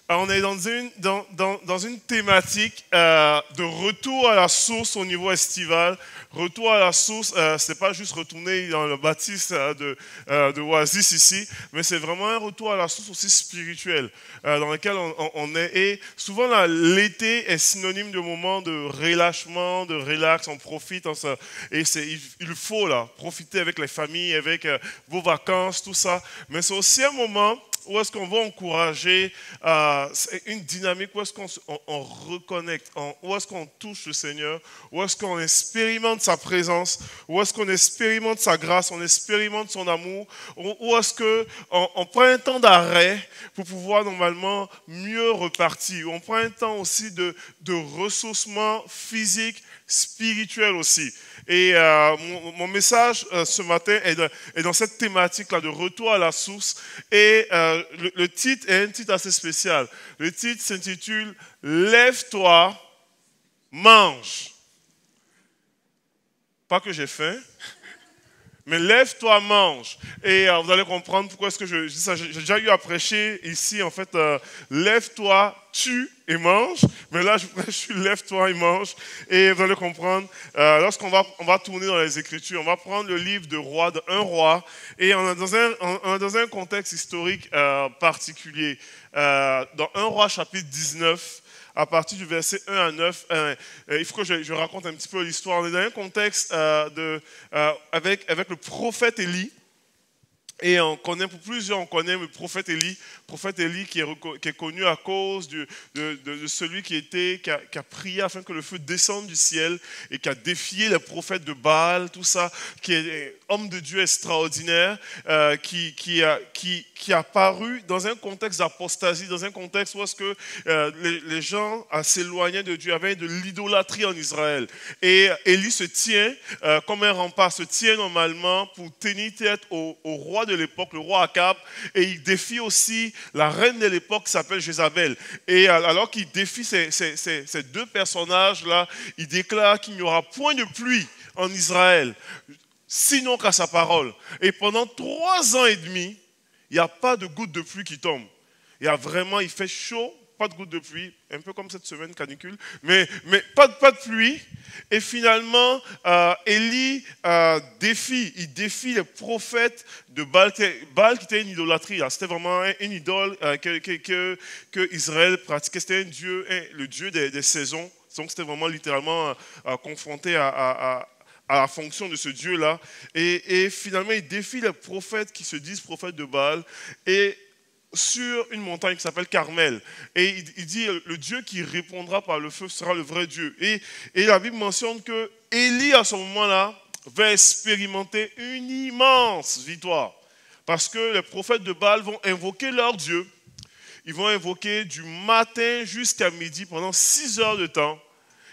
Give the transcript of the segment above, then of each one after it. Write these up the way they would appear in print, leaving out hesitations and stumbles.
Alors, on est dans une thématique de retour à la source au niveau estival. Retour à la source, c'est pas juste retourner dans le baptiste de Oasis ici, mais c'est vraiment un retour à la source aussi spirituelle dans lequel on est. Et souvent, là, l'été est synonyme de moment de relâchement, de relax, on profite. Et il faut là, profiter avec les familles, avec vos vacances, tout ça. Mais c'est aussi un moment où est-ce qu'on va encourager une dynamique, où est-ce qu'on reconnecte, où est-ce qu'on touche le Seigneur, où est-ce qu'on expérimente sa présence, où est-ce qu'on expérimente sa grâce, on expérimente son amour, où est-ce qu'on prend un temps d'arrêt pour pouvoir normalement mieux repartir. On prend un temps aussi de ressourcement physique, spirituel aussi. Et mon message ce matin est dans cette thématique-là de retour à la source. Et le titre est un titre assez spécial. Le titre s'intitule « Lève-toi, mange ». Pas que j'ai faim, mais lève-toi, mange. Et vous allez comprendre pourquoi est-ce que je dis ça. J'ai déjà eu à prêcher ici, en fait, lève-toi, tue et mange. Mais là, je prêche, lève-toi et mange. Et vous allez comprendre, lorsqu'on va tourner dans les Écritures, on va prendre le livre de roi, de un roi, et on est dans un contexte historique particulier. Dans un roi chapitre 19, à partir du verset 1 à 9, il faut que je raconte un petit peu l'histoire. On est dans un contexte avec le prophète Élie. Et on connaît, pour plusieurs, on connaît le prophète Élie qui est connu à cause de celui qui a prié afin que le feu descende du ciel et qui a défié les prophètes de Baal, tout ça, qui est homme de Dieu extraordinaire, qui a apparu dans un contexte d'apostasie, dans un contexte où est-ce que les gens s'éloignaient de Dieu, avait de l'idolâtrie en Israël. Et Élie se tient comme un rempart, se tient normalement pour tenir tête au roi de l'époque, le roi Akab, et il défie aussi la reine de l'époque qui s'appelle Jézabel. Et alors qu'il défie ces deux personnages-là, il déclare qu'il n'y aura point de pluie en Israël, sinon qu'à sa parole. Et pendant 3 ans et demi, il n'y a pas de goutte de pluie qui tombe. Il fait chaud, pas de goutte de pluie, un peu comme cette semaine canicule, mais pas de pluie. Et finalement, Élie défie les prophètes de Baal. Baal qui était une idolâtrie, c'était vraiment une idole que Israël pratiquait. C'était le dieu des saisons. Donc c'était vraiment littéralement confronté à la fonction de ce Dieu-là. Et finalement, il défie les prophètes qui se disent prophètes de Baal. Et sur une montagne qui s'appelle Carmel. Et il dit, le Dieu qui répondra par le feu sera le vrai Dieu. Et la Bible mentionne que Élie, à ce moment-là, va expérimenter une immense victoire. Parce que les prophètes de Baal vont invoquer leur Dieu. Ils vont invoquer du matin jusqu'à midi pendant 6 heures de temps.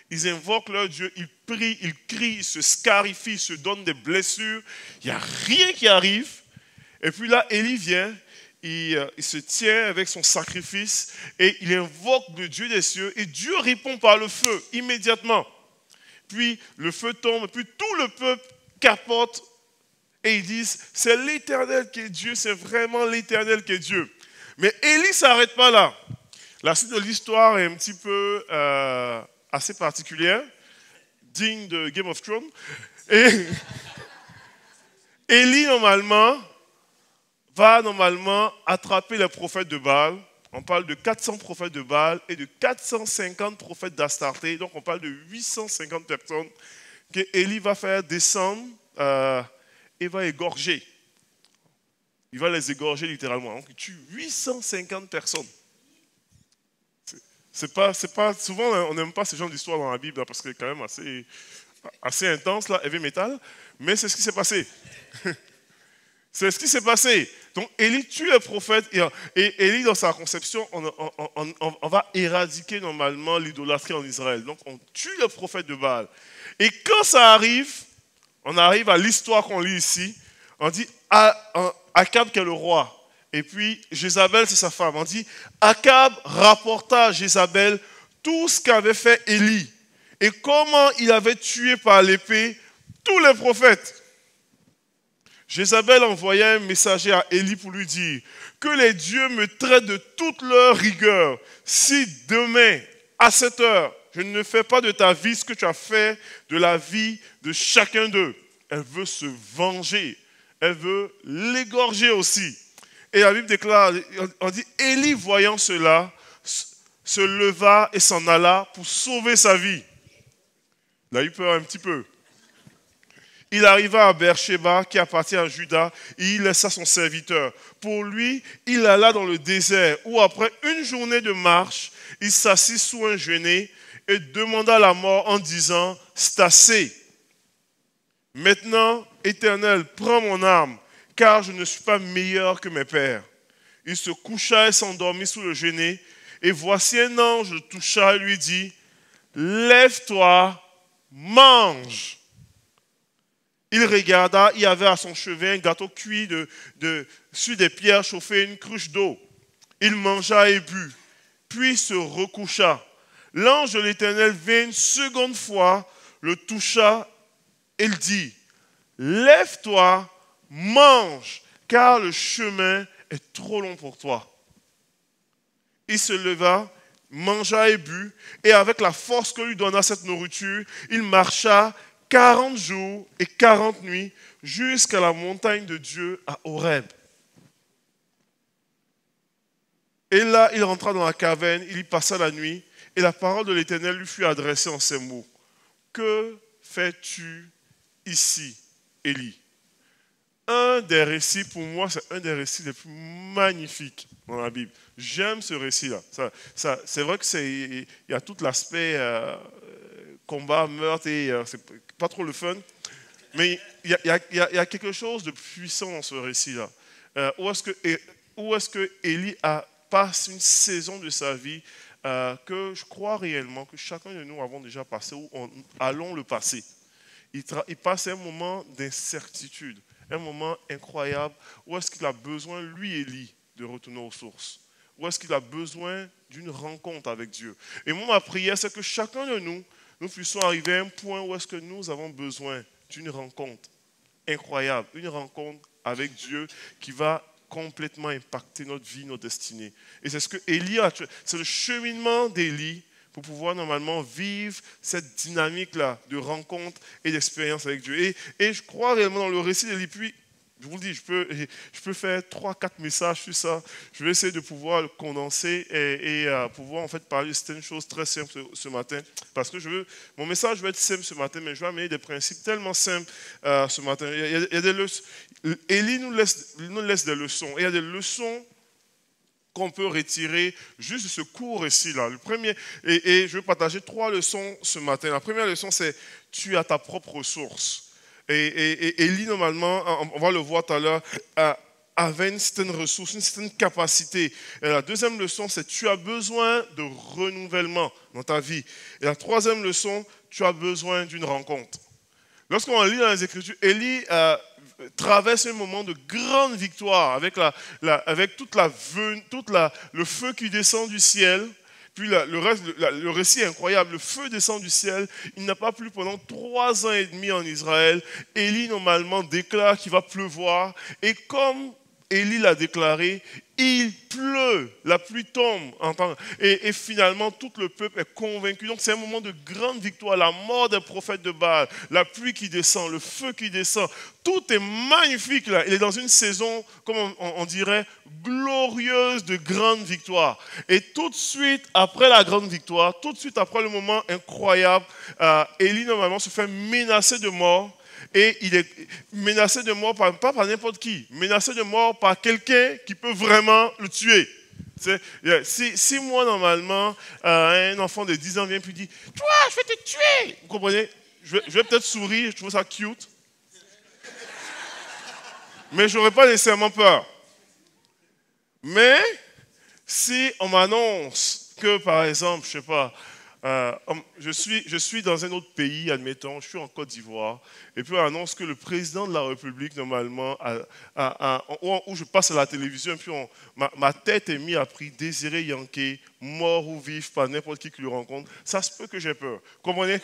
Ils invoquent leur Dieu, ils prient, ils crient, ils se scarifient, ils se donnent des blessures. Il n'y a rien qui arrive. Et puis là, Élie vient. Il se tient avec son sacrifice et il invoque le Dieu des cieux et Dieu répond par le feu immédiatement. Puis le feu tombe, puis tout le peuple capote et ils disent c'est l'Éternel qui est Dieu, c'est vraiment l'Éternel qui est Dieu. Mais Élie ne s'arrête pas là. La suite de l'histoire est un petit peu assez particulière, digne de Game of Thrones. Et Élie va normalement attraper les prophètes de Baal. On parle de 400 prophètes de Baal et de 450 prophètes d'Astarté. Donc on parle de 850 personnes que Élie va faire descendre et va égorger. Il va les égorger littéralement. Donc il tue 850 personnes. C'est pas, souvent on n'aime pas ce genre d'histoire dans la Bible là, parce que c'est quand même assez intense, là, heavy metal. Mais c'est ce qui s'est passé. C'est ce qui s'est passé. Donc, Élie tue les prophètes et Élie, dans sa conception, on va éradiquer normalement l'idolâtrie en Israël. Donc, on tue les prophètes de Baal. Et quand ça arrive, on arrive à l'histoire qu'on lit ici. On dit Akab qui est le roi. Et puis, Jézabel, c'est sa femme. On dit Akab rapporta à Jézabel tout ce qu'avait fait Élie et comment il avait tué par l'épée tous les prophètes. Jézabel envoya un messager à Élie pour lui dire que les dieux me traitent de toute leur rigueur. Si demain, à cette heure, je ne fais pas de ta vie ce que tu as fait de la vie de chacun d'eux. Elle veut se venger. Elle veut l'égorger aussi. Et la Bible déclare, on dit, Élie voyant cela, se leva et s'en alla pour sauver sa vie. Il a eu peur un petit peu. Il arriva à Beersheba, qui appartient à Juda, et il laissa son serviteur. Pour lui, il alla dans le désert, où après une journée de marche, il s'assit sous un genêt et demanda la mort en disant, « C'est assez. Maintenant, Éternel, prends mon âme, car je ne suis pas meilleur que mes pères. » Il se coucha et s'endormit sous le genêt, et voici un ange le toucha et lui dit, « Lève-toi, mange. » Il regarda, il y avait à son chevet un gâteau cuit sur des pierres chauffées et une cruche d'eau. Il mangea et but, puis se recoucha. L'ange de l'Éternel vint une seconde fois, le toucha et il dit, « Lève-toi, mange, car le chemin est trop long pour toi. » Il se leva, mangea et but, et avec la force que lui donna cette nourriture, il marcha 40 jours et 40 nuits jusqu'à la montagne de Dieu à Horeb. Et là, il rentra dans la caverne, il y passa la nuit, et la parole de l'Éternel lui fut adressée en ces mots. « Que fais-tu ici, Élie ?» Un des récits, pour moi, c'est un des récits les plus magnifiques dans la Bible. J'aime ce récit-là. C'est vrai qu'il y a tout l'aspect combat, meurtre, et c'est pas trop le fun. Mais il y a quelque chose de puissant dans ce récit-là. Où est-ce que Élie passe une saison de sa vie que je crois réellement que chacun de nous avons déjà passé ou allons le passer. Il passe un moment d'incertitude, un moment incroyable où est-ce qu'il a besoin, lui Élie, de retourner aux sources. Où est-ce qu'il a besoin d'une rencontre avec Dieu. Et moi, ma prière, c'est que chacun de nous puissions arriver à un point où est-ce que nous avons besoin d'une rencontre incroyable, une rencontre avec Dieu qui va complètement impacter notre vie, notre destinée. Et c'est ce que Élie a, c'est le cheminement d'Élie pour pouvoir normalement vivre cette dynamique-là de rencontre et d'expérience avec Dieu. Et je crois réellement dans le récit d'Élie, puis je vous le dis, je peux faire 3-4 messages sur ça. Je vais essayer de pouvoir le condenser et pouvoir en fait parler de certaines choses très simples ce matin. Parce que mon message va être simple ce matin, mais je vais amener des principes tellement simples ce matin. Il y a des leçons. Élie nous laisse des leçons. Et il y a des leçons qu'on peut retirer juste de ce court récit-là. Le premier, et je vais partager 3 leçons ce matin. La première leçon, c'est tu as ta propre ressource. Et Élie, normalement, on va le voir tout à l'heure, avait une certaine ressource, une certaine capacité. Et la deuxième leçon, c'est tu as besoin de renouvellement dans ta vie. Et la troisième leçon, tu as besoin d'une rencontre. Lorsqu'on lit dans les Écritures, Élie traverse un moment de grande victoire avec le feu qui descend du ciel. Puis le récit est incroyable. Le feu descend du ciel. Il n'a pas plu pendant 3 ans et demi en Israël. Élie, normalement, déclare qu'il va pleuvoir. Et comme Élie l'a déclaré, il pleut, la pluie tombe. Et finalement, tout le peuple est convaincu. Donc, c'est un moment de grande victoire. La mort des prophètes de Baal, la pluie qui descend, le feu qui descend. Tout est magnifique là. Il est dans une saison, comme on dirait, glorieuse de grande victoire. Et tout de suite après la grande victoire, tout de suite après le moment incroyable, Élie normalement se fait menacer de mort. Et il est menacé de mort pas par n'importe qui, menacé de mort par quelqu'un qui peut vraiment le tuer. Si moi, normalement, un enfant de 10 ans vient et dit « Toi, je vais te tuer !» Vous comprenez? Je vais peut-être sourire, je trouve ça cute. Mais je n'aurais pas nécessairement peur. Mais si on m'annonce que, par exemple, je ne sais pas, je suis dans un autre pays, admettons, je suis en Côte d'Ivoire, et puis on annonce que le président de la République, normalement, où je passe à la télévision, et puis ma tête est mise à prix, Désiré Yanké, mort ou vif, par n'importe qui le rencontre, ça se peut que j'ai peur. Comprenez?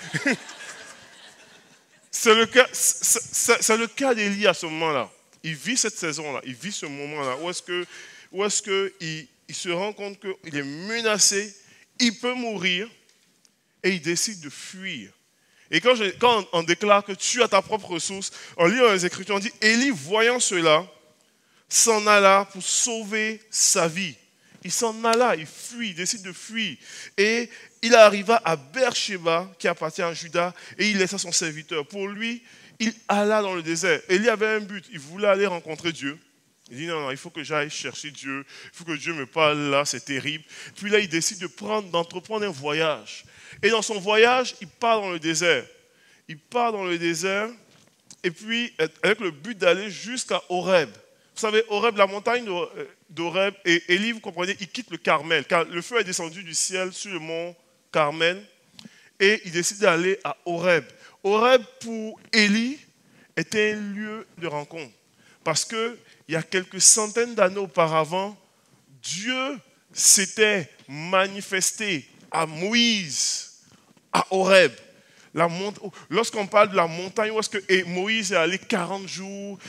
C'est le cas d'Élie à ce moment-là. il vit cette saison-là, il vit ce moment-là, où est-ce que il se rend compte qu'il est menacé, il peut mourir, et il décide de fuir. Et quand on déclare que tu as ta propre ressource, on lit dans les Écritures, on dit, Élie, voyant cela, s'en alla pour sauver sa vie. Il s'en alla, il fuit, il décide de fuir. Et il arriva à Beersheba, qui appartient à Juda, et il laissa son serviteur. Pour lui, il alla dans le désert. Élie avait un but, il voulait aller rencontrer Dieu. Il dit non, il faut que j'aille chercher Dieu, il faut que Dieu me parle là, c'est terrible. Puis là, il décide d'entreprendre un voyage. Et dans son voyage, il part dans le désert. Il part dans le désert, et puis avec le but d'aller jusqu'à Horeb. Vous savez, Horeb, la montagne d'Horeb, et Élie, vous comprenez, il quitte le Carmel, car le feu est descendu du ciel sur le mont Carmel, et il décide d'aller à Horeb. Horeb, pour Élie, était un lieu de rencontre. Parce qu'il y a quelques centaines d'années auparavant, Dieu s'était manifesté à Moïse, à Horeb. Lorsqu'on parle de la montagne où est-ce que Moïse est allé 40 jours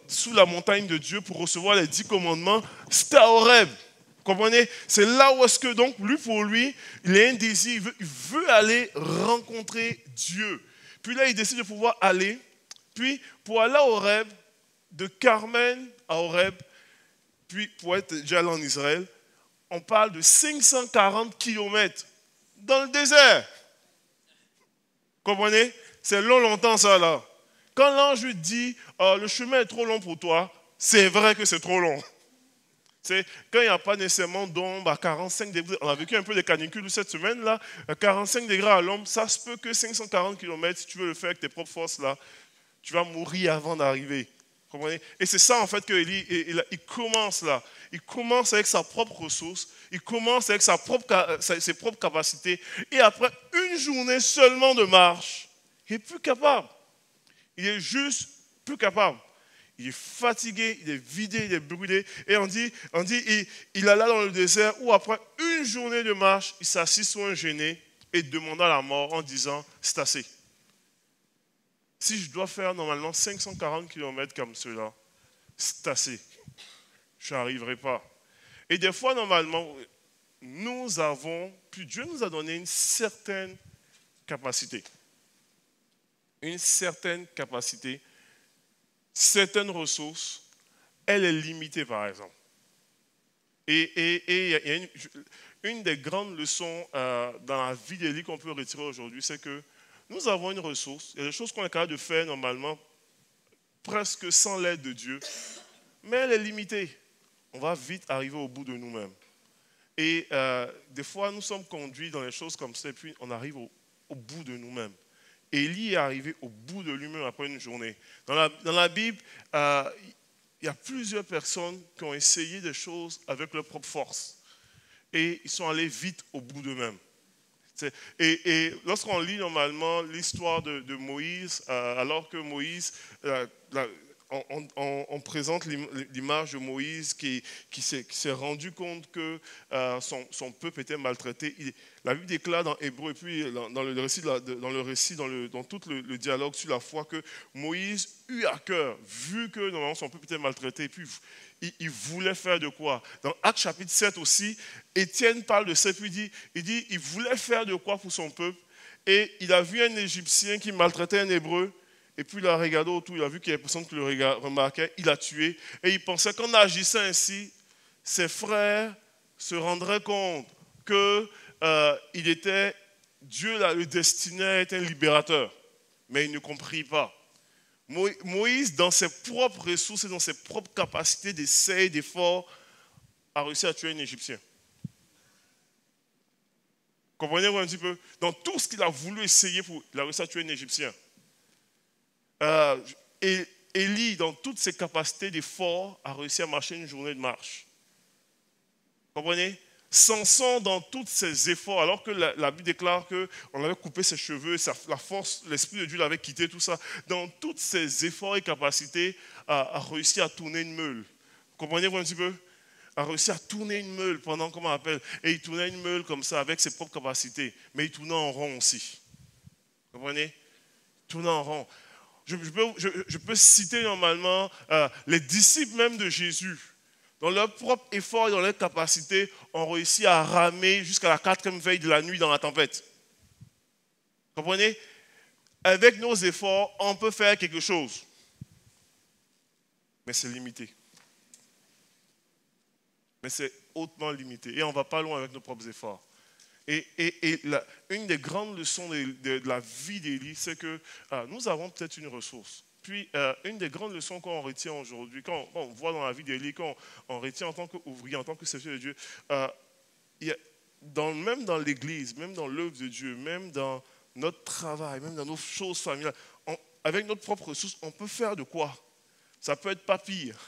sous la montagne de Dieu pour recevoir les 10 commandements, c'était à Horeb. Vous comprenez? C'est là où est-ce que, donc, pour lui, il a un désir, il veut aller rencontrer Dieu. Puis là, il décide de pouvoir aller. Puis, pour aller à Horeb, de Carmel à Horeb, puis pour être déjà allé en Israël, on parle de 540 kilomètres dans le désert. Comprenez? C'est longtemps ça là. Quand l'ange dit le chemin est trop long pour toi, c'est vrai que c'est trop long. Quand il n'y a pas nécessairement d'ombre à 45 degrés, on a vécu un peu de canicule cette semaine là, à 45 degrés à l'ombre, ça se peut que 540 km, si tu veux le faire avec tes propres forces là, tu vas mourir avant d'arriver. Comprenez? Et c'est ça en fait que Élie, il commence là. Il commence avec sa propre ressource, il commence avec ses propres capacités, et après une journée seulement de marche, il est plus capable. Il est juste plus capable. Il est fatigué, il est vidé, il est brûlé. Et on dit il alla dans le désert où après une journée de marche, il s'assit sur un genêt et demanda la mort en disant, c'est assez. Si je dois faire normalement 540 km comme cela, c'est assez. Je n'arriverai pas. Et des fois, normalement, Dieu nous a donné une certaine capacité. Une certaine capacité, certaines ressources, elle est limitée par exemple. Et il y a une des grandes leçons dans la vie d'Élie qu'on peut retirer aujourd'hui, c'est que nous avons une ressource, il y a des choses qu'on est capable de faire normalement presque sans l'aide de Dieu, mais elle est limitée. On va vite arriver au bout de nous-mêmes. Et des fois, nous sommes conduits dans les choses comme ça, et puis on arrive au bout de nous-mêmes. Élie est arrivé au bout de lui-même après une journée. Dans la Bible, il y a plusieurs personnes qui ont essayé des choses avec leur propre force. Et ils sont allés vite au bout d'eux-mêmes. Et lorsqu'on lit normalement l'histoire de Moïse, alors que Moïse, on présente l'image de Moïse qui s'est rendu compte que son peuple était maltraité. La Bible déclare dans Hébreu, et puis dans tout le dialogue sur la foi, que Moïse eut à cœur, vu que normalement son peuple était maltraité, et puis il voulait faire de quoi? Dans Actes chapitre 7 aussi, Étienne parle de ça, puis il voulait faire de quoi pour son peuple, et il a vu un Égyptien qui maltraitait un Hébreu, et puis il a regardé autour, il a vu qu'il y avait personne qui le remarquait, il a tué, et il pensait qu'en agissant ainsi, ses frères se rendraient compte que Dieu le destinait à être un libérateur, mais il ne comprit pas. Moïse, dans ses propres ressources et dans ses propres capacités d'essai, d'effort, a réussi à tuer un Égyptien. Comprenez-vous un petit peu? Dans tout ce qu'il a voulu essayer, il a réussi à tuer un Égyptien. Et Élie, dans toutes ses capacités d'effort, a réussi à marcher une journée de marche. Comprenez? Samson, dans tous ses efforts, alors que la Bible déclare qu'on avait coupé ses cheveux, la force, l'Esprit de Dieu l'avait quitté, tout ça, dans tous ses efforts et capacités, a réussi à tourner une meule. Comprenez-vous un petit peu? A réussi à tourner une meule pendant, comment on appelle, et il tournait une meule comme ça, avec ses propres capacités, mais il tournait en rond aussi. Comprenez? Il tournait en rond. je peux citer normalement les disciples même de Jésus. Dans leur propre effort et dans leur capacité, ont réussi à ramer jusqu'à la 4e veille de la nuit dans la tempête. Comprenez? Avec nos efforts, on peut faire quelque chose. Mais c'est limité. Mais c'est hautement limité. Et on ne va pas loin avec nos propres efforts. Une des grandes leçons de la vie d'Élie, c'est que nous avons peut-être une ressource. Puis, une des grandes leçons qu'on retient aujourd'hui, quand on voit dans la vie d'Élie, quand on retient en tant qu'ouvrier, en tant que serviteur de Dieu, même dans l'Église, même dans l'œuvre de Dieu, même dans notre travail, même dans nos choses familiales, avec notre propre ressource, on peut faire de quoi? Ça peut être pas pire.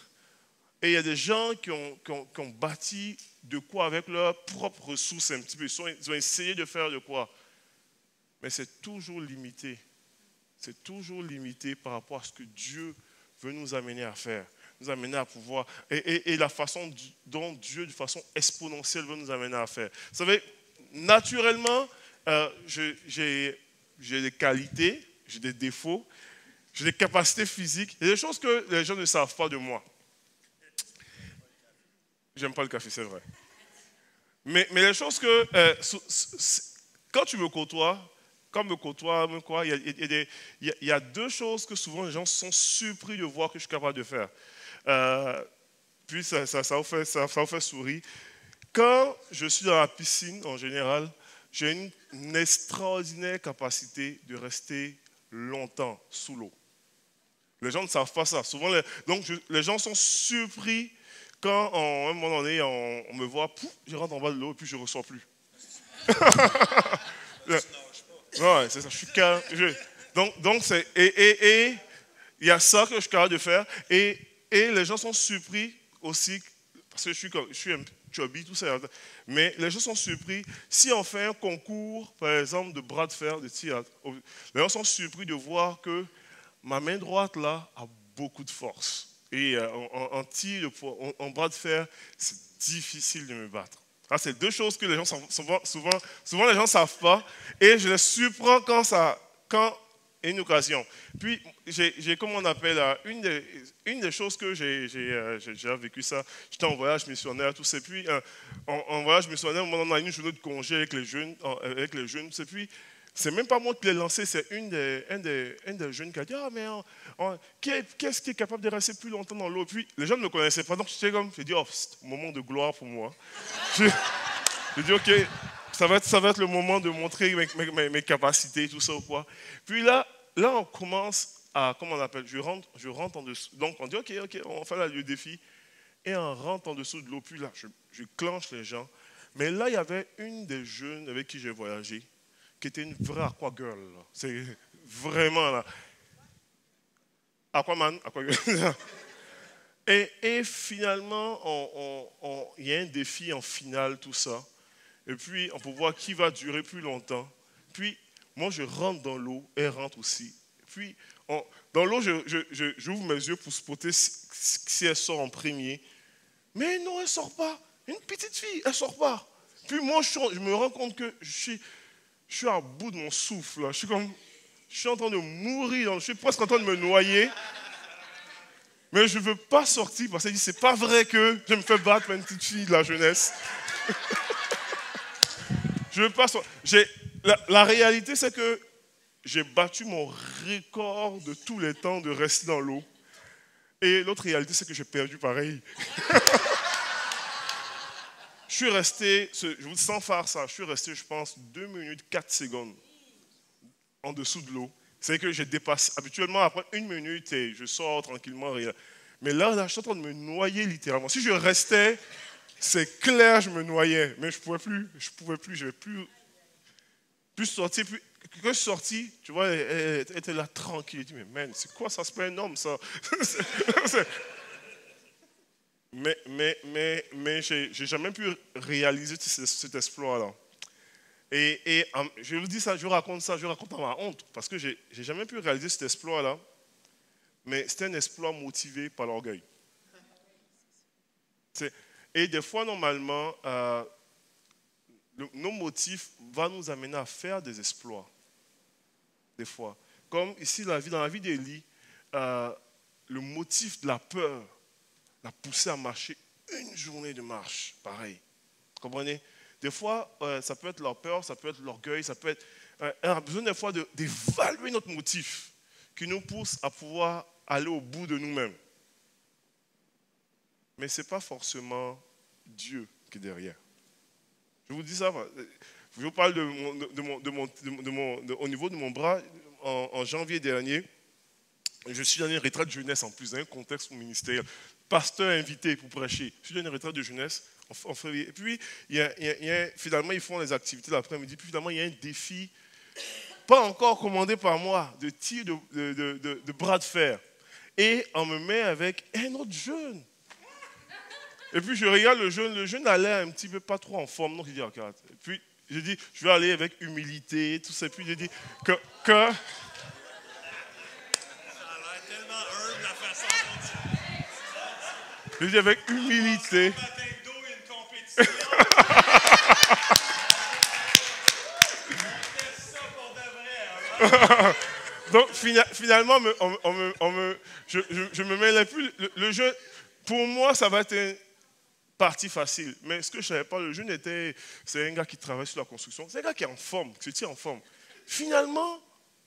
Et il y a des gens qui ont bâti de quoi avec leurs propres ressources un petit peu. Ils ont essayé de faire de quoi. Mais c'est toujours limité. C'est toujours limité par rapport à ce que Dieu veut nous amener à faire. Nous amener à pouvoir. Et la façon dont Dieu, de façon exponentielle, veut nous amener à faire. Vous savez, naturellement, j'ai des qualités, j'ai des défauts, j'ai des capacités physiques. Il y a des choses que les gens ne savent pas de moi. J'aime pas le café, c'est vrai. Mais les choses que, quand tu me côtoies, il y a deux choses que souvent les gens sont surpris de voir que je suis capable de faire. Puis ça vous fait sourire. Quand je suis dans la piscine, en général, j'ai une extraordinaire capacité de rester longtemps sous l'eau. Les gens ne savent pas ça. Souvent, les gens sont surpris quand, à un moment donné, on me voit, pouf, je rentre en bas de l'eau et puis je ne ressors plus. Ouais, c'est ça, je suis calme. Donc il y a ça que je suis capable de faire. Et les gens sont surpris aussi, parce que je suis un chubby, tout ça. Mais les gens sont surpris. Si on fait un concours, par exemple, de bras de fer, de tir, les gens sont surpris de voir que ma main droite, là, a beaucoup de force. Et en tir, en bras de fer, c'est difficile de me battre. C'est deux choses que les gens, souvent les gens ne savent pas. Et je les surprends quand il y a une occasion. Puis, j'ai comme on appelle, une des choses que j'ai vécu ça. J'étais en voyage missionnaire, tout ça. Puis, en voyage missionnaire, on a une journée de congé avec les jeunes. Et puis, c'est même pas moi qui l'ai lancé, c'est un des jeunes qui a dit, qu'est-ce qui est capable de rester plus longtemps dans l'eau? Puis les gens ne me connaissaient pas, donc j'ai dit, c'est un moment de gloire pour moi. J'ai dit, ok, ça va être le moment de montrer mes capacités, tout ça ou quoi. Puis là on commence à, comment on appelle, je rentre en dessous. Donc on dit, ok, on fait le défi. Et on rentre en dessous de l'eau, puis là, je clenche les gens. Mais là, il y avait une des jeunes avec qui j'ai voyagé, qui était une vraie aqua girl. C'est vraiment là. Aquaman, aqua girl. Et finalement, il y a un défi en finale, tout ça. Et puis, on peut voir qui va durer plus longtemps. Puis, moi, je rentre dans l'eau, elle rentre aussi. Puis, dans l'eau, j'ouvre mes yeux pour spotter si elle sort en premier. Mais non, elle ne sort pas. Une petite fille, elle ne sort pas. Puis moi, je me rends compte que je suis à bout de mon souffle. Là. Je suis en train de mourir. Je suis presque en train de me noyer. Mais je ne veux pas sortir parce que c'est pas vrai que je me fais battre par une petite fille de la jeunesse. Je ne veux pas sortir. La réalité, c'est que j'ai battu mon record de tous les temps de rester dans l'eau. Et l'autre réalité, c'est que j'ai perdu pareil. Je suis resté, sans faire ça, je suis resté, je pense, 2 minutes 4 secondes en dessous de l'eau. C'est que j'ai dépassé. Habituellement, après 1 minute, et je sors tranquillement. Mais là, je suis en train de me noyer littéralement. Si je restais, c'est clair, je me noyais. Mais je ne pouvais plus, je ne vais plus sortir. Puis, quand je suis sorti, tu vois, elle était là tranquille. Je dis, mais man, c'est quoi ça? C'est pas un homme, ça. Mais je n'ai jamais pu réaliser cet exploit-là. Et je vous dis ça, je raconte à ma honte, parce que je n'ai jamais pu réaliser cet exploit-là, mais c'était un exploit motivé par l'orgueil. Et des fois, normalement, nos motifs vont nous amener à faire des exploits. Des fois. Comme ici, dans la vie d'Élie, euh, le motif de la peur l'a poussé à marcher une journée de marche, pareil. Vous comprenez? Des fois, ça peut être leur peur, ça peut être l'orgueil, ça peut être... on a besoin des fois d'évaluer notre motif qui nous pousse à pouvoir aller au bout de nous-mêmes. Mais ce n'est pas forcément Dieu qui est derrière. Je vous dis ça, je vous parle au niveau de mon bras. En janvier dernier, je suis dans une retraite de jeunesse en plus, dans un contexte ministériel. Pasteur invité pour prêcher. Je suis dans une retraite de jeunesse en février. Et puis, finalement, ils font les activités l'après-midi. Puis finalement, il y a un défi, pas encore commandé par moi, de tir de bras de fer. Et on me met avec un autre jeune. Et puis je regarde le jeune a l'air un petit peu pas trop en forme. Donc il dit, regarde. Et puis je dis, je vais aller avec humilité, tout ça. Et puis je dis que... Ça a l'air tellement humble la façon dont je dis avec humilité. Donc finalement, je me mêle plus. Le jeu, pour moi, ça va être une partie facile. Mais ce que je ne savais pas, le jeune c'est un gars qui travaille sur la construction. C'est un gars qui est en forme, qui se tient en forme. Finalement,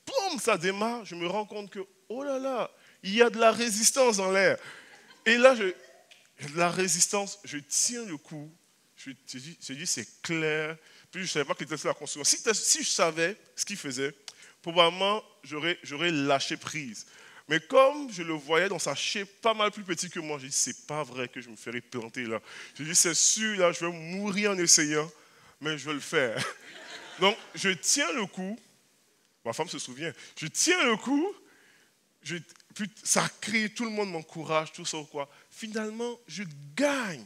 boum, ça démarre. Je me rends compte que, oh là là, il y a de la résistance dans l'air. Et là, de la résistance, je tiens le coup. Je dis, c'est clair. Puis je ne savais pas qu'il était sur la construction. Si je savais ce qu'il faisait, probablement, j'aurais lâché prise. Mais comme je le voyais dans sa shape pas mal plus petit que moi, j'ai dit, c'est pas vrai que je me ferais planter là. J'ai dit, c'est sûr, là, je vais mourir en essayant, mais je vais le faire. Donc, je tiens le coup. Ma femme se souvient. Je tiens le coup. Puis ça crie, tout le monde m'encourage, tout ça ou quoi. Finalement, je gagne.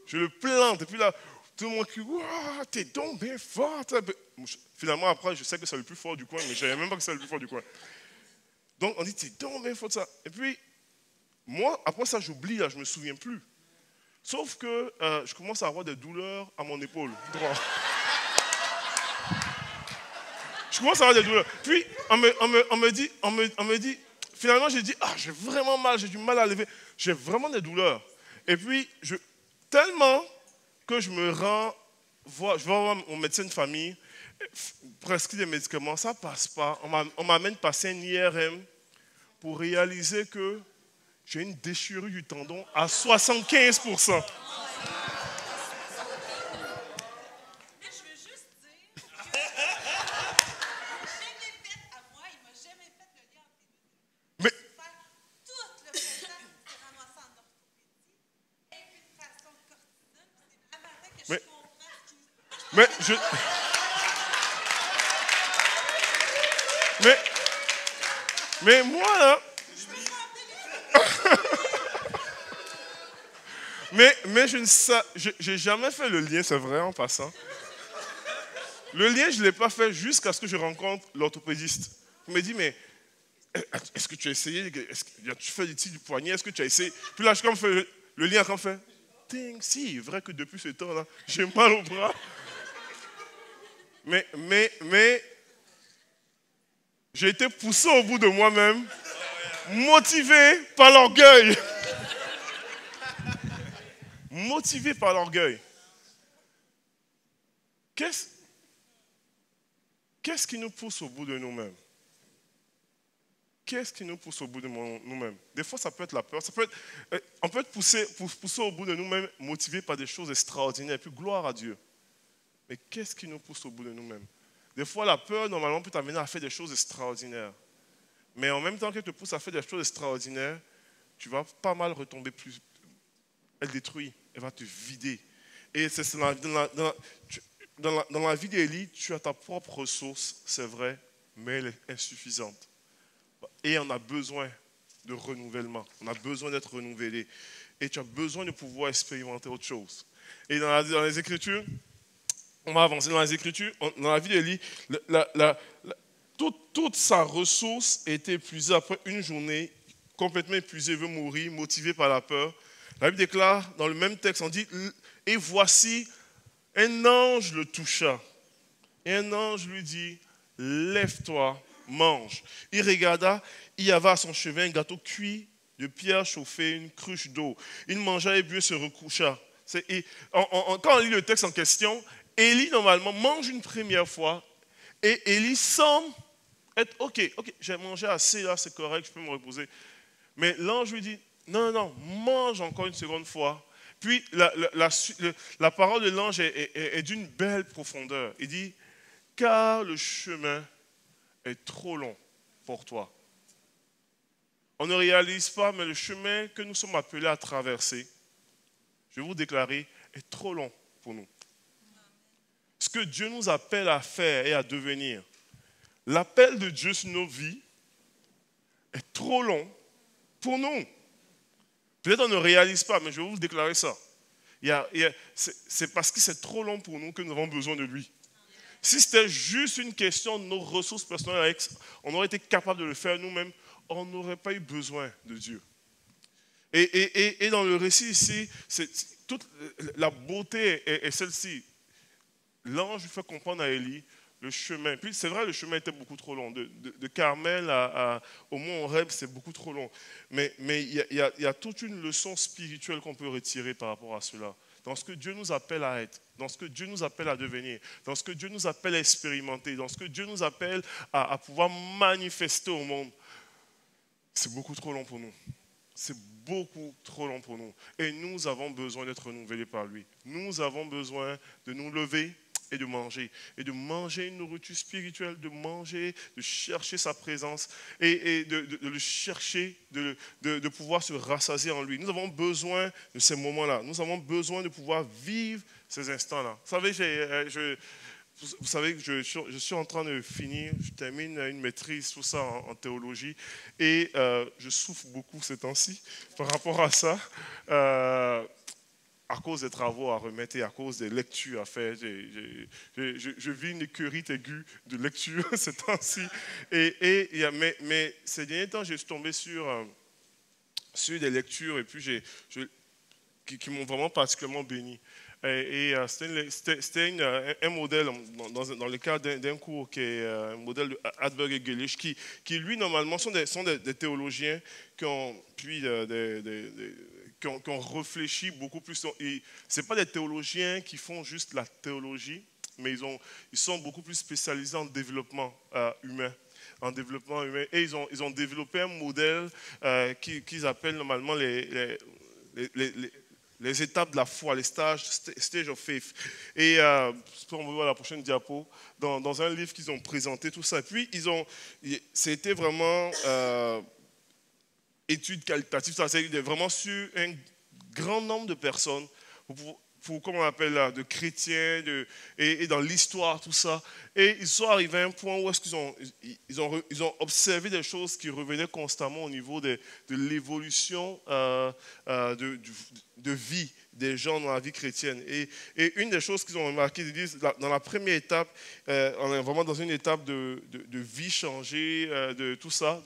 Je le plante. Et puis là, tout le monde crie, waouh, t'es donc bien fort. Finalement, après, je sais que c'est le plus fort du coin, mais je ne savais même pas que c'est le plus fort du coin. Donc, on dit, t'es donc bien fort de ça. Et puis, moi, après ça, j'oublie, là, je ne me souviens plus. Sauf que je commence à avoir des douleurs à mon épaule droite. Je commence à avoir des douleurs. Puis, on me dit, finalement, j'ai dit, j'ai vraiment mal, j'ai du mal à lever. J'ai vraiment des douleurs. Et puis, tellement que je vais voir mon médecin de famille, presque des médicaments, ça ne passe pas. On m'amène passer un IRM pour réaliser que j'ai une déchirure du tendon à 75%. Mais moi, là... mais je n'ai jamais fait le lien, c'est vrai, en passant. Le lien, je ne l'ai pas fait jusqu'à ce que je rencontre l'orthopédiste. Il me dit, mais est-ce que tu as essayé? Tu fais des tirs du poignet, est-ce que tu as essayé? Puis là, je comme fait le lien, quand fait, si, c'est vrai que depuis ce temps-là, j'ai mal au bras. Mais j'ai été poussé au bout de moi-même, motivé par l'orgueil. Motivé par l'orgueil. Qu'est-ce qui nous pousse au bout de nous-mêmes? Qu'est-ce qui nous pousse au bout de nous-mêmes? Des fois, ça peut être la peur. On peut être poussé au bout de nous-mêmes, motivé par des choses extraordinaires. Et puis, gloire à Dieu. Mais qu'est-ce qui nous pousse au bout de nous-mêmes? Des fois, la peur, normalement, peut t'amener à faire des choses extraordinaires. Mais en même temps qu'elle te pousse à faire des choses extraordinaires, tu vas pas mal retomber plus. Elle détruit, elle va te vider. Et c'est dans la vie d'Élie, tu as ta propre ressource, c'est vrai, mais elle est insuffisante. Et on a besoin de renouvellement. On a besoin d'être renouvelé. Et tu as besoin de pouvoir expérimenter autre chose. Et dans les Écritures, on va avancer dans les Écritures, dans la vie d'Élie, toute sa ressource était épuisée après une journée, complètement épuisée, il veut mourir, motivé par la peur. La Bible déclare, dans le même texte, on dit, et voici, un ange le toucha. Et un ange lui dit, lève-toi mange. Il regarda, il y avait à son chevet un gâteau cuit de pierre chauffée, une cruche d'eau. Il mangea et but et se recoucha. Quand on lit le texte en question, Élie, normalement, mange une première fois et Élie semble être OK, j'ai mangé assez, là, c'est correct, je peux me reposer. Mais l'ange lui dit, non, mange encore une seconde fois. Puis la parole de l'ange est d'une belle profondeur. Il dit, car le chemin est trop long pour toi. On ne réalise pas, mais le chemin que nous sommes appelés à traverser, je vais vous déclarer, est trop long pour nous. Ce que Dieu nous appelle à faire et à devenir, l'appel de Dieu sur nos vies est trop long pour nous. Peut-être on ne réalise pas, mais je vais vous déclarer ça. C'est parce que c'est trop long pour nous que nous avons besoin de lui. Si c'était juste une question de nos ressources personnelles, on aurait été capable de le faire nous-mêmes, on n'aurait pas eu besoin de Dieu. Et dans le récit ici, toute la beauté est celle-ci. L'ange fait comprendre à Élie le chemin. Puis c'est vrai, le chemin était beaucoup trop long. De Carmel au mont Horeb, c'est beaucoup trop long. Mais il y a toute une leçon spirituelle qu'on peut retirer par rapport à cela. Dans ce que Dieu nous appelle à être, dans ce que Dieu nous appelle à devenir, dans ce que Dieu nous appelle à expérimenter, dans ce que Dieu nous appelle à pouvoir manifester au monde, c'est beaucoup trop long pour nous. C'est beaucoup trop long pour nous. Et nous avons besoin d'être renouvelés par lui. Nous avons besoin de nous lever et de manger. Et de manger une nourriture spirituelle, de manger, de chercher sa présence et de le chercher, de pouvoir se rassasier en lui. Nous avons besoin de ces moments-là. Nous avons besoin de pouvoir vivre ces instants-là. Vous savez que je suis en train de finir, je termine une maîtrise, tout ça en théologie, et je souffre beaucoup ces temps-ci par rapport à ça, à cause des travaux à remettre et à cause des lectures à faire. Je vis une écurie aiguë de lecture ces temps-ci, mais ces derniers temps, je suis tombé sur des lectures et puis qui m'ont vraiment particulièrement béni. C'était un modèle dans le cadre d'un cours qui est un modèle de Adberg et Gelish qui lui normalement sont des théologiens qui ont qui ont réfléchi beaucoup plus. Ce n'est pas des théologiens qui font juste la théologie, mais ils sont beaucoup plus spécialisés en développement humain. Et ils ont développé un modèle qu'ils appellent normalement les étapes de la foi, les stage of faith. Et on va voir la prochaine diapo, dans un livre qu'ils ont présenté, tout ça. Et puis, c'était vraiment études qualitatives, ça c'est vraiment sur un grand nombre de personnes, comment on appelle là, de chrétiens, et dans l'histoire, tout ça. Et ils sont arrivés à un point où est-ce qu'ils ont observé des choses qui revenaient constamment au niveau de l'évolution de vie des gens dans la vie chrétienne. Et une des choses qu'ils ont remarqué, ils disent, dans la première étape, on est vraiment dans une étape de vie changée, de tout ça,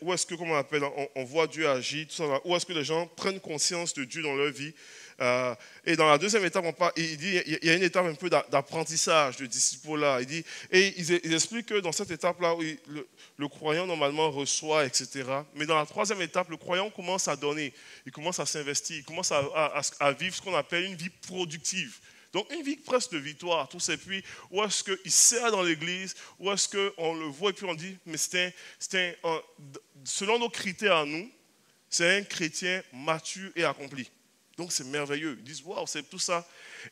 où est-ce que, comment on appelle, on voit Dieu agir, tout ça, où est-ce que les gens prennent conscience de Dieu dans leur vie. Et dans la deuxième étape, il dit il y a une étape un peu d'apprentissage, de disciple-là. Ils expliquent que dans cette étape-là, le croyant normalement reçoit, etc. Mais dans la troisième étape, le croyant commence à donner, il commence à s'investir, il commence à vivre ce qu'on appelle une vie productive. Donc une vie presque de victoire, tout ça. Puis où est-ce qu'il sert dans l'église, où est-ce qu'on le voit et puis on dit, mais selon nos critères à nous, c'est un chrétien mature et accompli. Donc c'est merveilleux. Ils disent, waouh, c'est tout ça.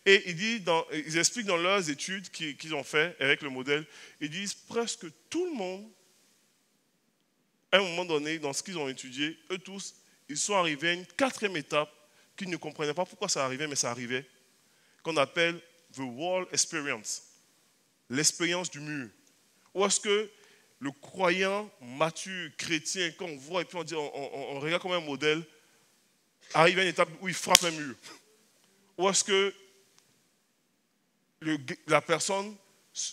Et ils expliquent dans leurs études qu'ils ont fait avec le modèle, ils disent presque tout le monde, à un moment donné, dans ce qu'ils ont étudié, eux tous, ils sont arrivés à une quatrième étape qu'ils ne comprenaient pas pourquoi ça arrivait, mais ça arrivait, qu'on appelle the wall experience, l'expérience du mur. Où est-ce que le croyant mature, chrétien, quand on voit et puis on regarde comme un modèle, arrive à une étape où il frappe un mur. Ou est-ce que la personne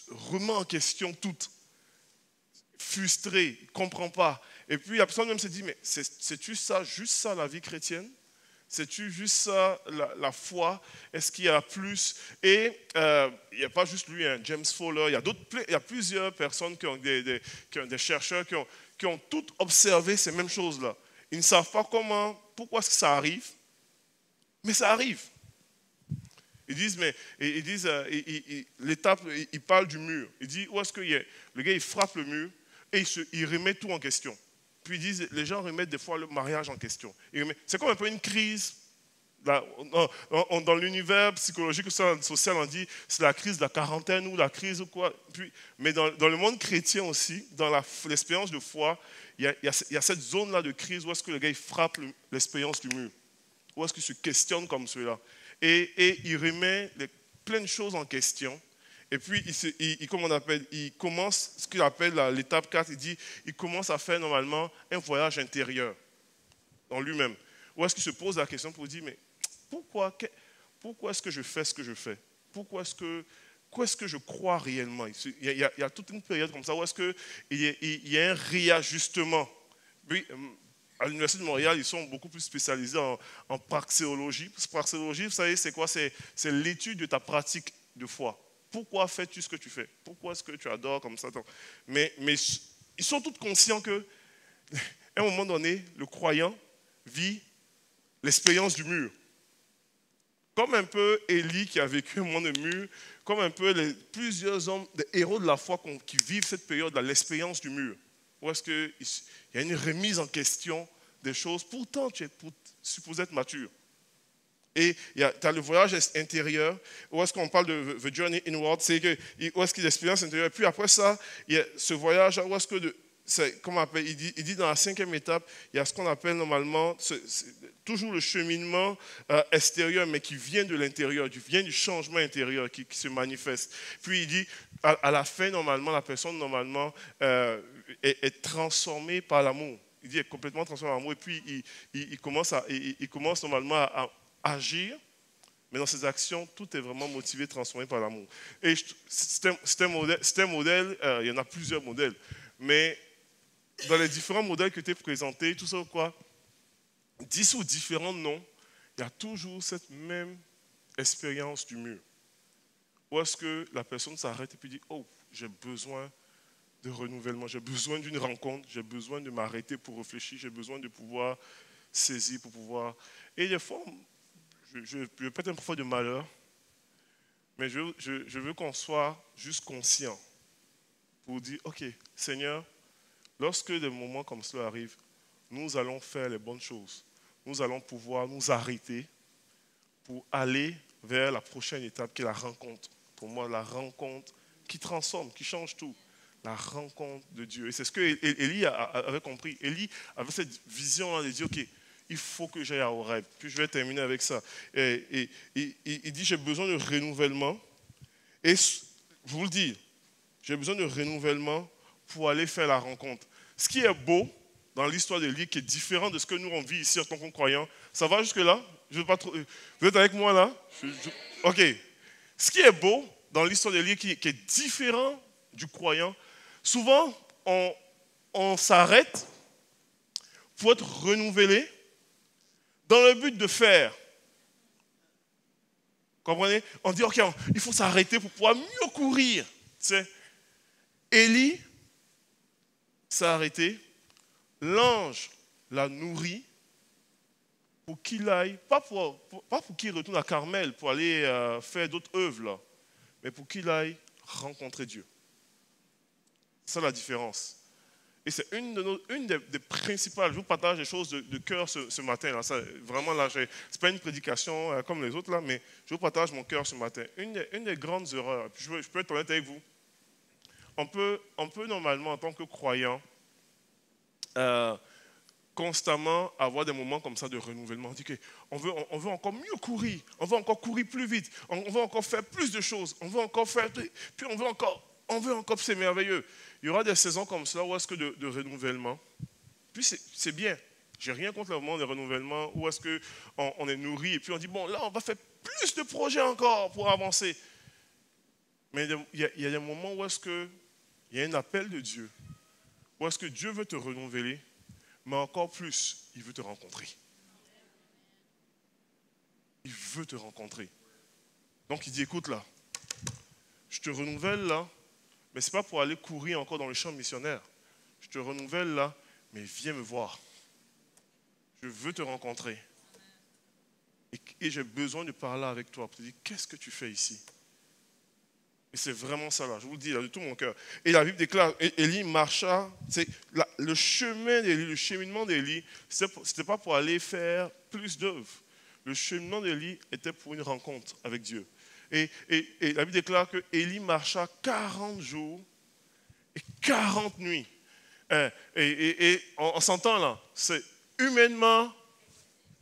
remet en question toute, frustrée, ne comprend pas. Et puis la personne même se dit, mais c'est-tu ça, juste ça la vie chrétienne? C'est-tu juste ça, la foi? Est-ce qu'il y a plus? Et il n'y a pas juste lui, hein, James Fowler, il y a plusieurs personnes qui ont des chercheurs qui ont toutes observé ces mêmes choses-là. Ils ne savent pas pourquoi est-ce que ça arrive, mais ça arrive. Ils disent, l'étape, il parle du mur. Il dit, où est-ce qu'il y a? Le gars, il frappe le mur et il remet tout en question. Puis ils disent, les gens remettent des fois le mariage en question. C'est comme un peu une crise. Dans l'univers psychologique ou social, on dit, c'est la crise de la quarantaine ou la crise ou quoi. Mais dans le monde chrétien aussi, dans l'expérience de foi, il y a cette zone-là de crise où est-ce que le gars, il frappe l'expérience du mur. Où est-ce qu'il se questionne comme cela. Et il remet plein de choses en question. Et puis, il commence, ce qu'il appelle l'étape 4, il commence à faire normalement un voyage intérieur dans lui-même. Où est-ce qu'il se pose la question pour dire, mais pourquoi est-ce que je fais ce que je fais? Quoi est-ce que je crois réellement? Il y a toute une période comme ça où est-ce qu'il y a un réajustement. Puis, à l'Université de Montréal, ils sont beaucoup plus spécialisés en praxéologie. Praxéologie, vous savez, c'est quoi? C'est l'étude de ta pratique de foi. Pourquoi fais-tu ce que tu fais? Pourquoi est-ce que tu adores comme ça? Mais ils sont tous conscients qu'à un moment donné, le croyant vit l'expérience du mur. Comme un peu Élie qui a vécu un moment de mur, comme un peu plusieurs hommes, des héros de la foi qui vivent cette période-là, l'expérience du mur. Où est-ce qu'il y a une remise en question des choses? Pourtant, tu es supposé être mature. Et tu as le voyage intérieur, où est-ce qu'on parle de The Journey Inward, c'est où est-ce qu'il y a l'expérience intérieure. Et puis après ça, il y a ce voyage, où est-ce que, il dit dans la 5e étape, il y a ce qu'on appelle normalement, toujours le cheminement extérieur, mais qui vient de l'intérieur, qui vient du changement intérieur qui se manifeste. Puis il dit, à la fin, normalement, la personne, normalement, est transformée par l'amour. Il dit, est complètement transformée par l'amour. Et puis, il commence normalement à agir, mais dans ses actions, tout est vraiment motivé, transformé par l'amour. Et c'est un modèle, il y en a plusieurs modèles, mais dans les différents modèles que tu as présentés, tout ça quoi, 10 ou différents noms, il y a toujours cette même expérience du mur. Où est-ce que la personne s'arrête et puis dit, oh, j'ai besoin de renouvellement, j'ai besoin d'une rencontre, j'ai besoin de m'arrêter pour réfléchir, j'ai besoin de pouvoir saisir, pour pouvoir... Et des fois, je vais peut-être un peu de malheur, mais je veux qu'on soit juste conscient pour dire, ok, Seigneur, lorsque des moments comme cela arrivent, nous allons faire les bonnes choses. Nous allons pouvoir nous arrêter pour aller vers la prochaine étape qui est la rencontre. Pour moi, la rencontre qui transforme, qui change tout. La rencontre de Dieu. Et c'est ce que Élie avait compris. Élie avait cette vision de dire, ok, il faut que j'aille à Horeb. Puis je vais terminer avec ça. Et il dit, j'ai besoin de renouvellement. Et je vous le dis, j'ai besoin de renouvellement pour aller faire la rencontre. Ce qui est beau dans l'histoire d'Élie, qui est différent de ce que nous on vit ici en tant que croyants, ça va jusque-là? Je veux pas trop... Vous êtes avec moi là? Ok. Ce qui est beau dans l'histoire d'Élie, qui est différent du croyant, souvent on s'arrête pour être renouvelé dans le but de faire. Comprenez? On dit, ok, il faut s'arrêter pour pouvoir mieux courir. Tu sais? Élie s'est arrêté, l'ange l'a nourri pour qu'il aille, pas pour qu'il retourne à Carmel pour aller faire d'autres œuvres, là, mais pour qu'il aille rencontrer Dieu. C'est ça la différence. Et c'est une des principales, je vous partage des choses de cœur ce matin. Là. Ça, vraiment, là, ce n'est pas une prédication comme les autres, là, mais je vous partage mon cœur ce matin. Une des grandes erreurs, je peux être honnête avec vous, on peut normalement, en tant que croyant, constamment avoir des moments comme ça de renouvellement. On dit qu'on veut encore mieux courir, on veut encore courir plus vite, on veut encore faire plus de choses, on veut encore faire, puis on veut encore, c'est merveilleux. Il y aura des saisons comme cela où est-ce que de renouvellement. Puis c'est bien. J'ai rien contre le moment de renouvellement où est-ce qu'on est nourri et puis on dit, bon, là, on va faire plus de projets encore pour avancer. Mais il y a des moments où est-ce qu'il y a un appel de Dieu, où est-ce que Dieu veut te renouveler, mais encore plus, il veut te rencontrer. Il veut te rencontrer. Donc il dit, écoute là, je te renouvelle là, mais ce n'est pas pour aller courir encore dans le champ missionnaire. Je te renouvelle là, mais viens me voir. Je veux te rencontrer. Et j'ai besoin de parler avec toi pour te dire, qu'est-ce que tu fais ici? Et c'est vraiment ça là, je vous le dis là, de tout mon cœur. Et la Bible déclare, Élie marcha, le chemin d'Élie, le cheminement d'Élie, ce n'était pas pour aller faire plus d'œuvres. Le cheminement d'Élie était pour une rencontre avec Dieu. Et la Bible déclare que Élie marcha 40 jours et 40 nuits. Et on s'entend là, c'est humainement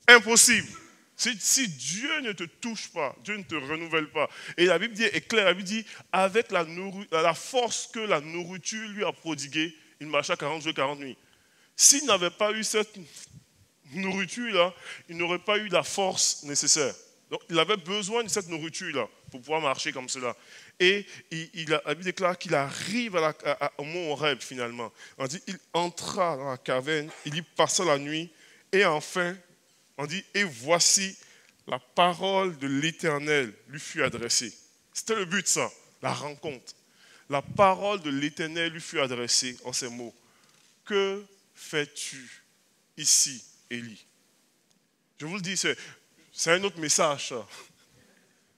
impossible. Si Dieu ne te touche pas, Dieu ne te renouvelle pas. Et la Bible est claire, la Bible dit, avec la force que la nourriture lui a prodiguée, il marcha 40 jours et 40 nuits. S'il n'avait pas eu cette nourriture-là, il n'aurait pas eu la force nécessaire. Donc il avait besoin de cette nourriture-là pour pouvoir marcher comme cela. Et la Bible déclare qu'il arrive au mont Horeb finalement. On dit, il entra dans la caverne, il y passa la nuit, et enfin, on dit, et voici, la parole de l'Éternel lui fut adressée. C'était le but, ça, la rencontre. La parole de l'Éternel lui fut adressée en ces mots. Que fais-tu ici, Élie? Je vous le dis, c'est un autre message, ça.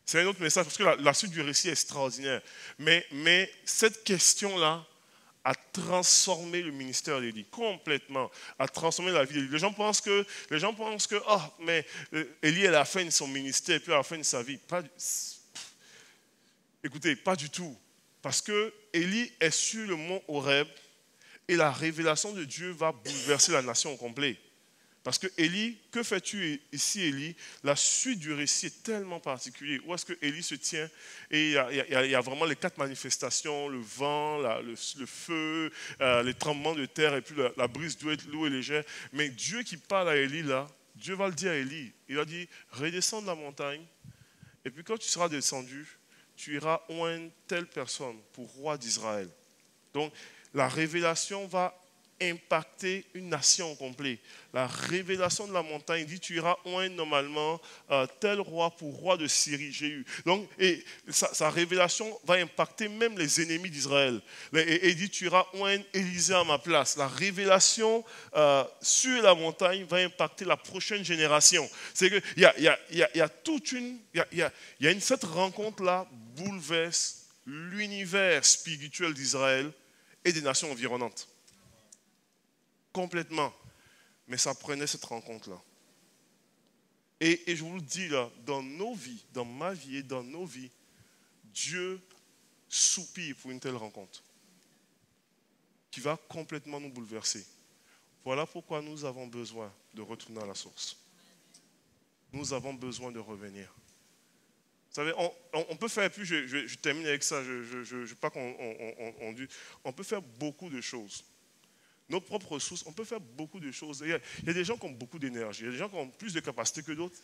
C'est un autre message, parce que la suite du récit est extraordinaire. Mais cette question-là a transformé le ministère d'Élie, complètement, a transformé la vie d'Élie. Les gens pensent que mais Élie, elle a fait son ministère, et puis elle a fait sa vie. Écoutez, pas du tout. Parce que Élie est sur le mont Horeb, et la révélation de Dieu va bouleverser la nation au complet. Parce que Élie, que fais-tu ici, Élie? La suite du récit est tellement particulier. Où est-ce que Élie se tient? Et il y a vraiment les 4 manifestations, le vent, le feu, les tremblements de terre, et puis la brise d'eau et légère. Mais Dieu qui parle à Élie là, Dieu va le dire à Élie. Il a dit, redescends de la montagne, et puis quand tu seras descendu, tu iras oindre telle personne pour roi d'Israël. Donc, la révélation va impacter une nation au complet. La révélation de la montagne dit, tu iras oindre normalement tel roi pour roi de Syrie, j'ai eu. Donc, et sa révélation va impacter même les ennemis d'Israël. Et il dit, tu iras oindre Élisée à ma place. La révélation sur la montagne va impacter la prochaine génération. C'est que cette rencontre-là bouleverse l'univers spirituel d'Israël et des nations environnantes. Complètement. Mais ça prenait cette rencontre-là. Et je vous le dis là, dans nos vies, dans ma vie et dans nos vies, Dieu soupire pour une telle rencontre qui va complètement nous bouleverser. Voilà pourquoi nous avons besoin de retourner à la source. Nous avons besoin de revenir. Vous savez, on peut faire, puis je termine avec ça, je pas on peut faire beaucoup de choses. Nos propres ressources, on peut faire beaucoup de choses. Il y a des gens qui ont beaucoup d'énergie, il y a des gens qui ont plus de capacités que d'autres.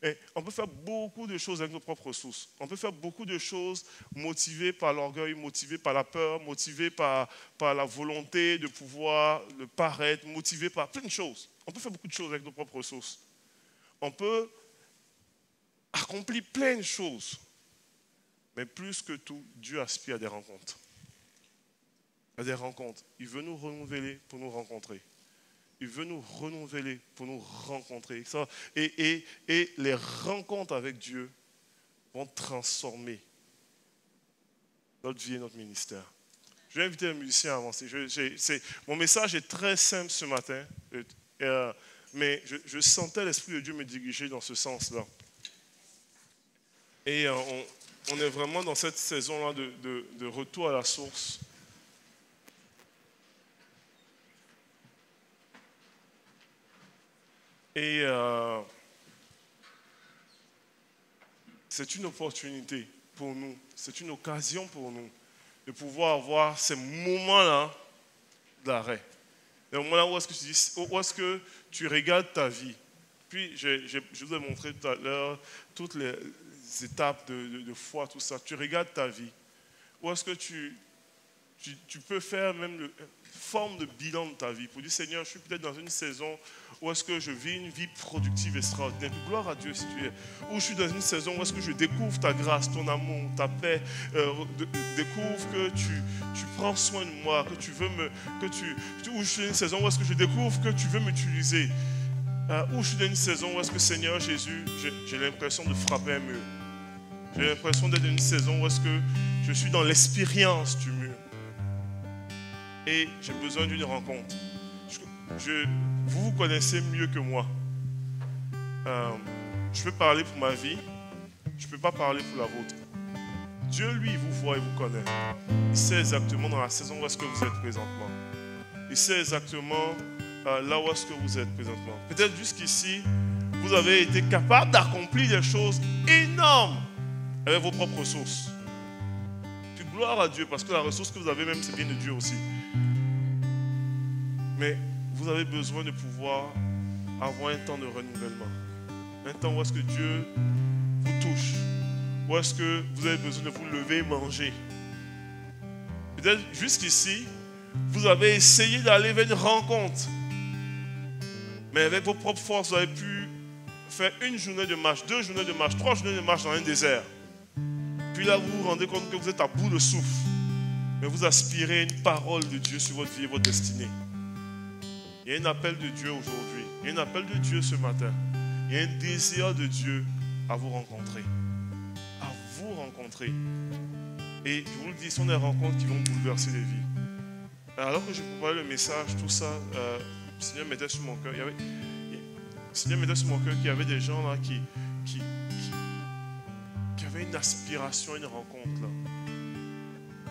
Et on peut faire beaucoup de choses avec nos propres ressources. On peut faire beaucoup de choses motivés par l'orgueil, motivés par la peur, motivés par la volonté de pouvoir le paraître, motivés par plein de choses. On peut faire beaucoup de choses avec nos propres ressources. On peut accomplir plein de choses. Mais plus que tout, Dieu aspire à des rencontres. À des rencontres. Il veut nous renouveler pour nous rencontrer. Il veut nous renouveler pour nous rencontrer. Et les rencontres avec Dieu vont transformer notre vie et notre ministère. Je vais inviter les musiciens à avancer. Mon message est très simple ce matin, mais je sentais l'Esprit de Dieu me diriger dans ce sens-là. Et on est vraiment dans cette saison-là de retour à la source. Et c'est une opportunité pour nous, c'est une occasion pour nous de pouvoir avoir ces moments-là d'arrêt. Les moments-là où est-ce que tu regardes ta vie. Puis, je vous ai montré tout à l'heure toutes les étapes de foi, tout ça. Tu regardes ta vie. Où est-ce que tu tu peux faire même une forme de bilan de ta vie pour dire, Seigneur, je suis peut-être dans une saison où est-ce que je vis une vie productive extraordinaire. Gloire à Dieu si tu es. Ou je suis dans une saison où est-ce que je découvre ta grâce, ton amour, ta paix. Découvre que tu prends soin de moi, que tu veux me... ou je suis dans une saison où est-ce que je découvre que tu veux m'utiliser. Ou je suis dans une saison où est-ce que, Seigneur Jésus, j'ai l'impression de frapper un mur. J'ai l'impression d'être dans une saison où est-ce que je suis dans l'expérience du mur. Et j'ai besoin d'une rencontre. Vous connaissez mieux que moi. Je peux parler pour ma vie. Je ne peux pas parler pour la vôtre. Dieu, lui, il vous voit et vous connaît. Il sait exactement dans la saison où est-ce que vous êtes présentement. Il sait exactement là où est-ce que vous êtes présentement. Peut-être jusqu'ici, vous avez été capable d'accomplir des choses énormes avec vos propres ressources. Puis gloire à Dieu, parce que la ressource que vous avez même, c'est bien de Dieu aussi. Mais vous avez besoin de pouvoir avoir un temps de renouvellement. Un temps où est-ce que Dieu vous touche. Où est-ce que vous avez besoin de vous lever et manger. Peut-être jusqu'ici, vous avez essayé d'aller vers une rencontre. Mais avec vos propres forces, vous avez pu faire une journée de marche, 2 journées de marche, 3 journées de marche dans un désert. Puis là, vous vous rendez compte que vous êtes à bout de souffle. Mais vous aspirez à une parole de Dieu sur votre vie et votre destinée. Il y a un appel de Dieu aujourd'hui. Il y a un appel de Dieu ce matin. Il y a un désir de Dieu à vous rencontrer. À vous rencontrer. Et je vous le dis, ce sont des rencontres qui vont bouleverser les vies. Alors que je préparais le message, tout ça, le Seigneur mettait sur mon cœur. Le Seigneur mettait sur mon cœur qu'il y avait des gens là qui avaient une aspiration, une rencontre là.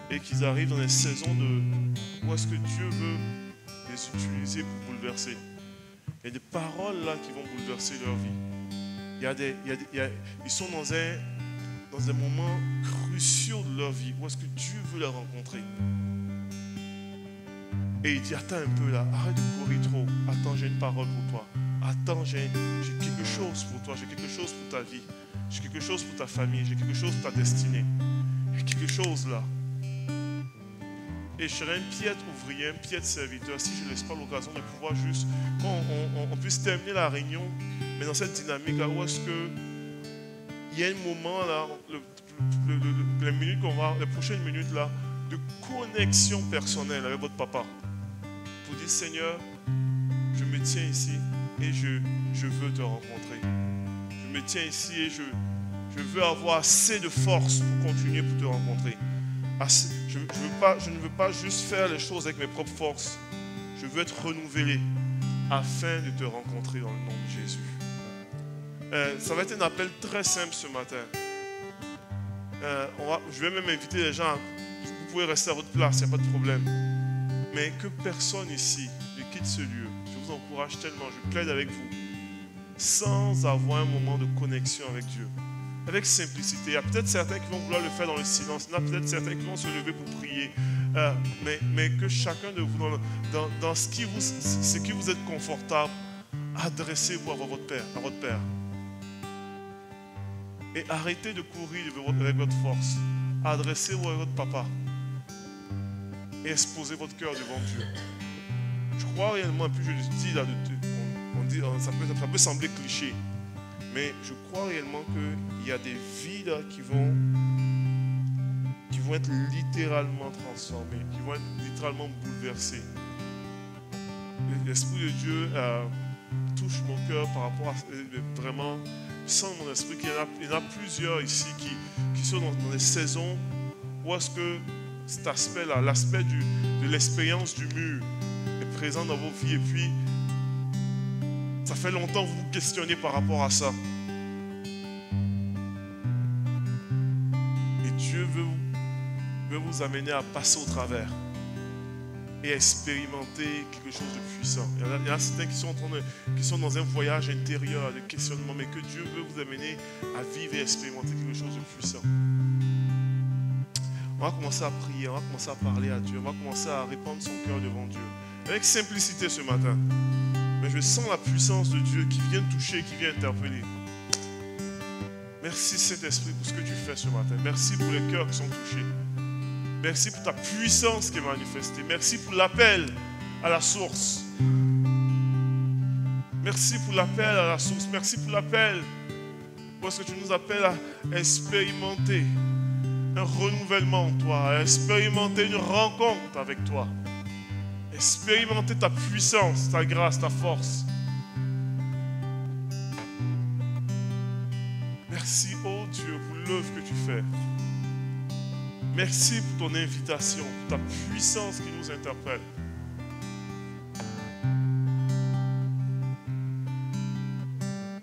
Et qu'ils arrivent dans des saisons où est-ce que Dieu veut les utiliser pour bouleverser. Il y a des paroles là qui vont bouleverser leur vie. Ils sont dans un moment crucial de leur vie où est-ce que Dieu veut les rencontrer. Et il dit, attends un peu là, arrête de courir trop. Attends, j'ai une parole pour toi. Attends, j'ai quelque chose pour toi, j'ai quelque chose pour ta vie. J'ai quelque chose pour ta famille, j'ai quelque chose pour ta destinée. Il y a quelque chose là. Et je serai un piètre ouvrier, un piètre serviteur, si je ne laisse pas l'occasion de pouvoir juste, quand on puisse terminer la réunion, mais dans cette dynamique-là, où est-ce que il y a un moment là, les prochaines minutes là, de connexion personnelle avec votre papa. Pour dire, Seigneur, je me tiens ici et je veux te rencontrer. Je me tiens ici et je veux avoir assez de force pour continuer pour te rencontrer. Je ne veux pas juste faire les choses avec mes propres forces. Je veux être renouvelé afin de te rencontrer dans le nom de Jésus. Ça va être un appel très simple ce matin. Je vais même inviter les gens. Vous pouvez rester à votre place, il n'y a pas de problème. Mais que personne ici ne quitte ce lieu. Je vous encourage tellement, je plaide avec vous, sans avoir un moment de connexion avec Dieu. Avec simplicité. Il y a peut-être certains qui vont vouloir le faire dans le silence. Il y en a peut-être certains qui vont se lever pour prier. Mais que chacun de vous, dans ce qui vous êtes confortable, adressez-vous à votre Père. Et arrêtez de courir avec votre force. Adressez-vous à votre papa. Et exposez votre cœur devant Dieu. Je crois réellement, et puis je le dis là, ça peut sembler cliché. Mais je crois réellement qu'il y a des vies là qui vont être littéralement transformées, qui vont être littéralement bouleversées. L'Esprit de Dieu touche mon cœur par rapport à vraiment, sans mon esprit, qu'il y en a plusieurs ici qui sont dans des saisons où est-ce que cet aspect-là, l'aspect de l'expérience du mur est présent dans vos vies et puis ça fait longtemps que vous vous questionnez par rapport à ça. Et Dieu veut vous amener à passer au travers et à expérimenter quelque chose de puissant. Il y en a certains qui sont dans un voyage intérieur de questionnement, mais que Dieu veut vous amener à vivre et expérimenter quelque chose de puissant. On va commencer à prier, on va commencer à parler à Dieu, on va commencer à répandre son cœur devant Dieu. Avec simplicité ce matin. Mais je sens la puissance de Dieu qui vient toucher, qui vient interpeller. Merci Saint-Esprit pour ce que tu fais ce matin. Merci pour les cœurs qui sont touchés. Merci pour ta puissance qui est manifestée. Merci pour l'appel à la source. Merci pour l'appel à la source. Merci pour l'appel. Parce que tu nous appelles à expérimenter un renouvellement en toi, à expérimenter une rencontre avec toi. Expérimenter ta puissance, ta grâce, ta force. Merci, oh Dieu, pour l'œuvre que tu fais. Merci pour ton invitation, pour ta puissance qui nous interpelle.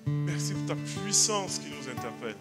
Merci pour ta puissance qui nous interpelle.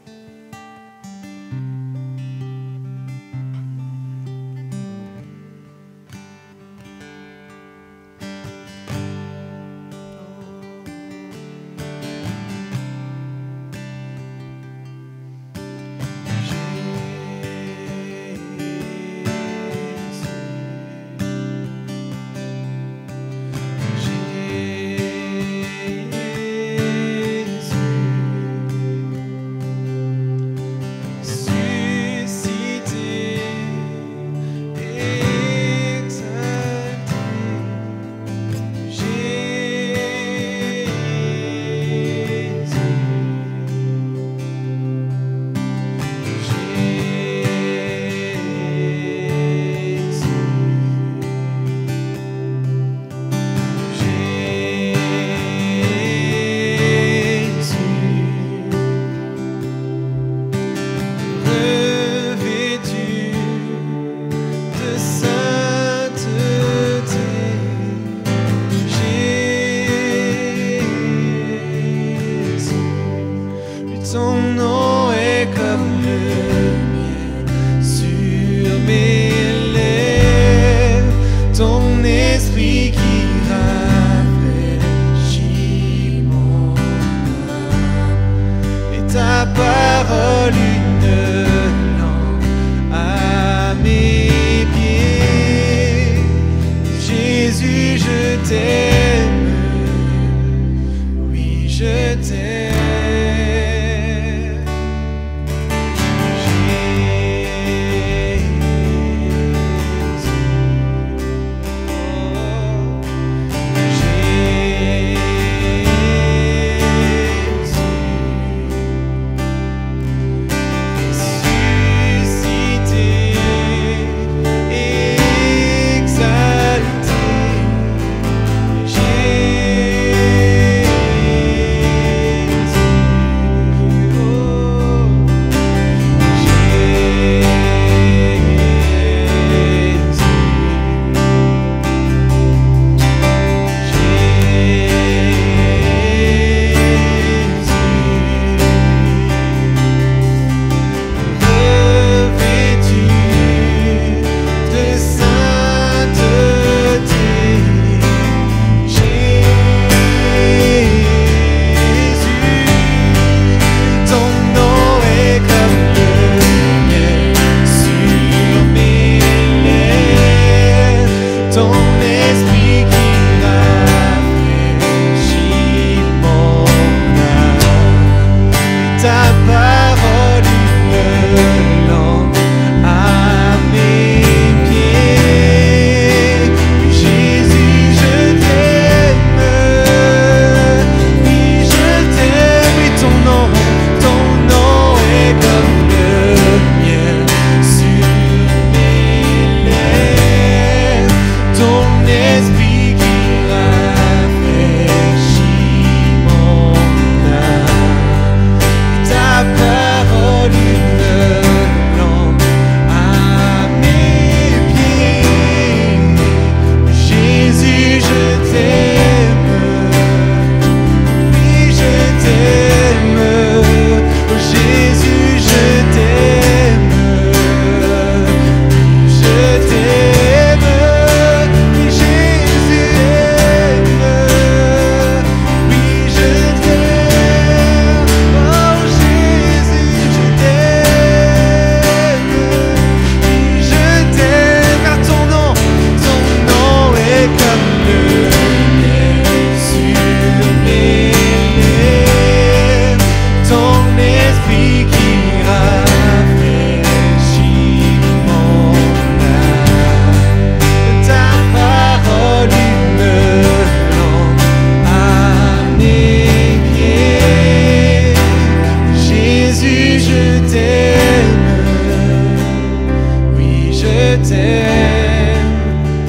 t'aime.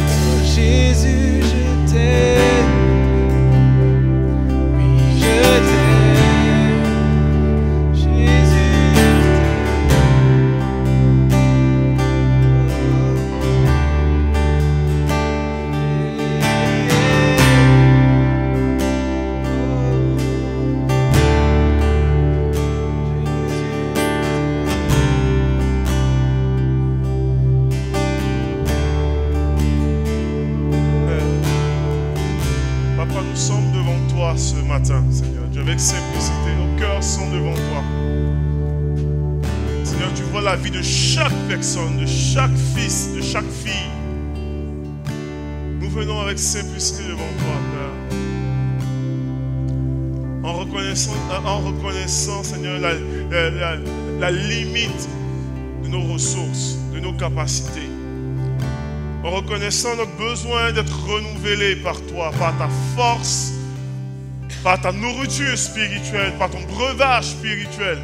Oh Jésus, je t'aime. Oui, je t'aime. Jésus, Papa, nous sommes devant toi ce matin, Seigneur Dieu, avec simplicité. Nos cœurs sont devant toi. Seigneur, tu vois la vie de chaque personne, de chaque fils, de chaque fille. Nous venons avec simplicité devant toi, Père. En reconnaissant, Seigneur, la limite de nos ressources, de nos capacités. En reconnaissant notre besoin d'être renouvelé par toi, par ta force, par ta nourriture spirituelle, par ton breuvage spirituel.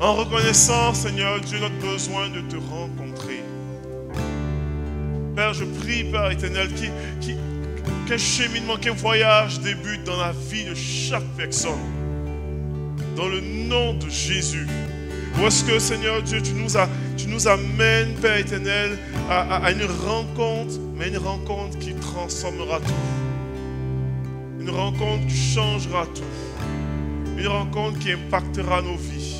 En reconnaissant, Seigneur Dieu, notre besoin de te rencontrer. Père, je prie, Père éternel, qu'un cheminement, qu'un voyage débute dans la vie de chaque personne. Dans le nom de Jésus. Où est-ce que, Seigneur Dieu, tu nous amènes, Père éternel, à une rencontre, mais une rencontre qui transformera tout. Une rencontre qui changera tout. Une rencontre qui impactera nos vies.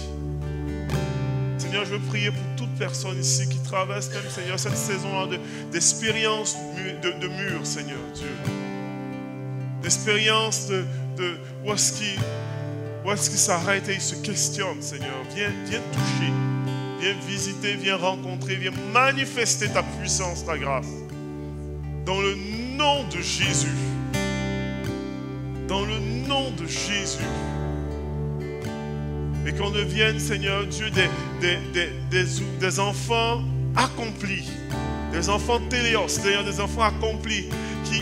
Seigneur, je veux prier pour toute personne ici qui traverse même, Seigneur, cette saison d'expérience de mur, Seigneur Dieu. D'expérience de où est-ce qu'il s'arrête et il se questionne, Seigneur. Viens toucher, viens visiter, viens rencontrer, viens manifester ta puissance, ta grâce. Dans le nom de Jésus. Dans le nom de Jésus. Et qu'on devienne, Seigneur Dieu, des enfants accomplis. Des enfants téléos, c'est-à-dire des enfants accomplis qui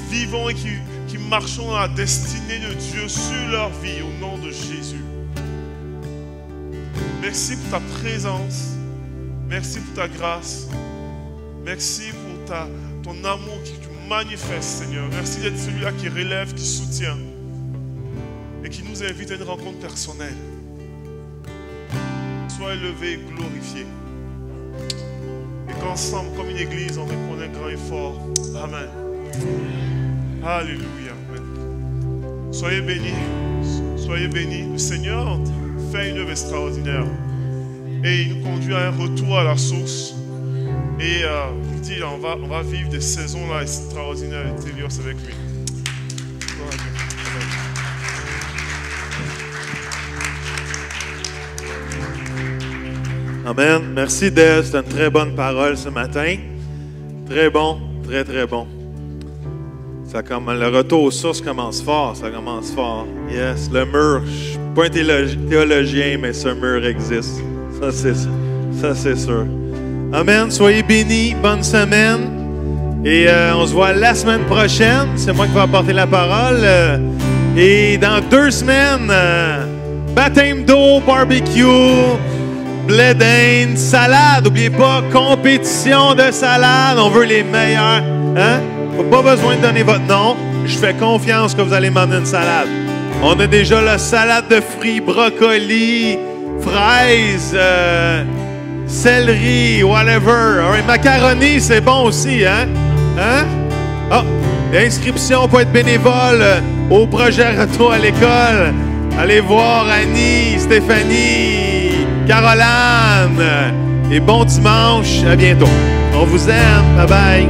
vivons et qui marchons dans la destinée de Dieu sur leur vie au nom de Jésus. Merci pour ta présence. Merci pour ta grâce. Merci pour ton amour qui tu manifestes, Seigneur. Merci d'être celui-là qui relève, qui soutient et qui nous invite à une rencontre personnelle. Sois élevé et glorifié. Et qu'ensemble, comme une église, on répond un grand et fort. Amen. Alléluia. Amen. Soyez bénis. Soyez bénis. Le Seigneur fait une œuvre extraordinaire. Et il nous conduit à un retour à la source. Et on va vivre des saisons là extraordinaires et glorieuses avec lui. Amen. Merci Des, c'est une très bonne parole ce matin. Très bon, très très bon. Le retour aux sources commence fort, ça commence fort. Yes, le mur, je ne suis pas un théologien, mais ce mur existe. Ça c'est sûr. Amen, soyez bénis, bonne semaine. Et on se voit la semaine prochaine. C'est moi qui vais apporter la parole. Et dans 2 semaines, baptême d'eau, barbecue, blé d'Inde, salade. N'oubliez pas, compétition de salade. On veut les meilleurs. Hein? Pas besoin de donner votre nom. Je fais confiance que vous allez m'emmener une salade. On a déjà la salade de fruits, brocoli, fraises, céleri, whatever. Right. Macaroni, c'est bon aussi, hein? Hein? Ah, l'inscription pour être bénévole au projet Retour à l'école. Allez voir Annie, Stéphanie, Caroline. Et bon dimanche, à bientôt. On vous aime. Bye bye.